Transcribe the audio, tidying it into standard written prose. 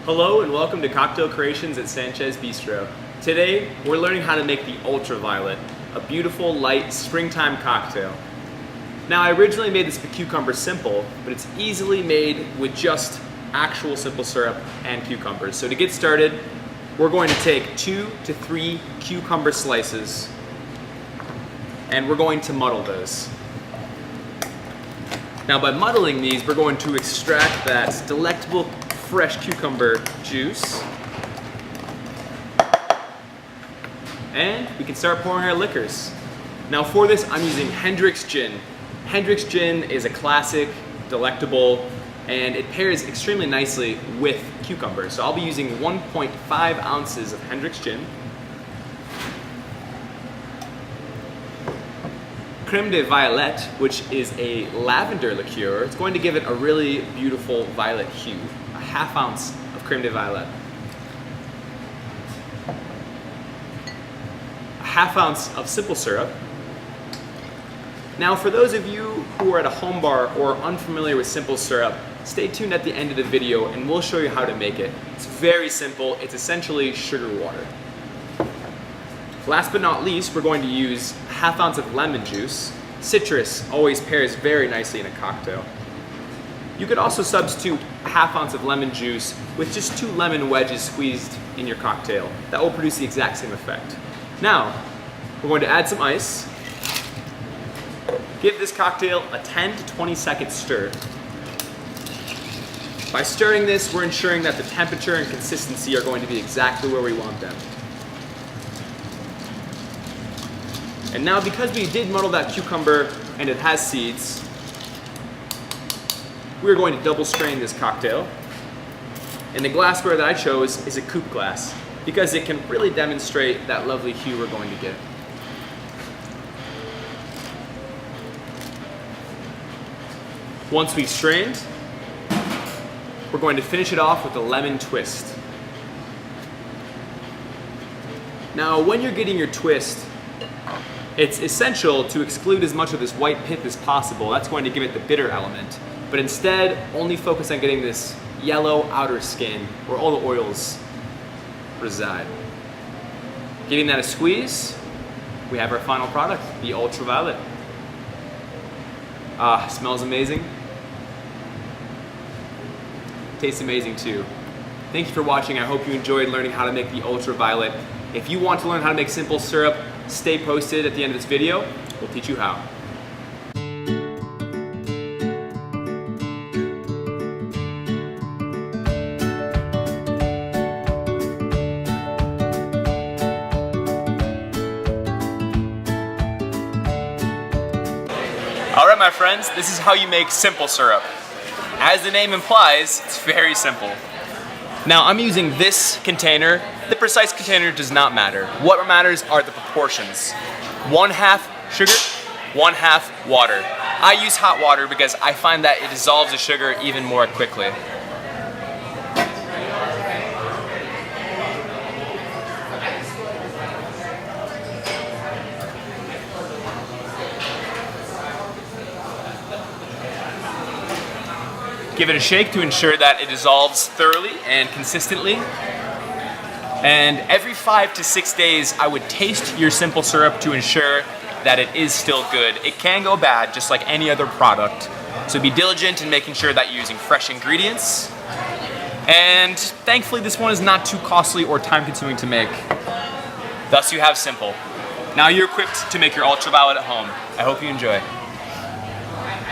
Hello and welcome to Cocktail Creations at Chez Bistro. Today we're learning how to make the Ultraviolet, a beautiful light springtime cocktail. Now I originally made this with cucumber simple, but it's easily made with just actual simple syrup and cucumbers. So to get started, we're going to take 2 to 3 cucumber slices and we're going to muddle those. Now by muddling these, we're going to extract that delectable fresh cucumber juice. And we can start pouring our liquors. Now for this, I'm using Hendrix gin. Hendrix gin is a classic, delectable, and it pairs extremely nicely with cucumber. So I'll be using 1.5 ounces of Hendrix gin. Creme de Violet, which is a lavender liqueur. It's going to give it a really beautiful violet hue. A half ounce of Creme de Violet. A half ounce of simple syrup. Now for those of you who are at a home bar or unfamiliar with simple syrup, stay tuned at the end of the video and we'll show you how to make it. It's very simple. It's essentially sugar water. Last but not least, we're going to use a half ounce of lemon juice. Citrus always pairs very nicely in a cocktail. You could also substitute a half ounce of lemon juice with just 2 lemon wedges squeezed in your cocktail. That will produce the exact same effect. Now, we're going to add some ice. Give this cocktail a 10 to 20 second stir. By stirring this, we're ensuring that the temperature and consistency are going to be exactly where we want them. And now because we did muddle that cucumber and it has seeds, we're going to double strain this cocktail. And the glassware that I chose is a coupe glass because it can really demonstrate that lovely hue we're going to get. Once we've strained, we're going to finish it off with a lemon twist. Now when you're getting your twist, it's essential to exclude as much of this white pith as possible. That's going to give it the bitter element. But instead, only focus on getting this yellow outer skin where all the oils reside. Giving that a squeeze, we have our final product, the Ultraviolet. Smells amazing. Tastes amazing too. Thank you for watching. I hope you enjoyed learning how to make the Ultraviolet. If you want to learn how to make simple syrup, stay posted at the end of this video. We'll teach you how. Alright my friends, this is how you make simple syrup. As the name implies, it's very simple. Now I'm using this container. The precise container does not matter. What matters are the proportions. 1/2 sugar, 1/2 water. I use hot water because I find that it dissolves the sugar even more quickly. Give it a shake to ensure that it dissolves thoroughly and consistently. And every 5 to 6 days, I would taste your simple syrup to ensure that it is still good. It can go bad, just like any other product. So be diligent in making sure that you're using fresh ingredients. And thankfully, this one is not too costly or time-consuming to make. Thus, you have simple. Now you're equipped to make your Ultraviolet at home. I hope you enjoy.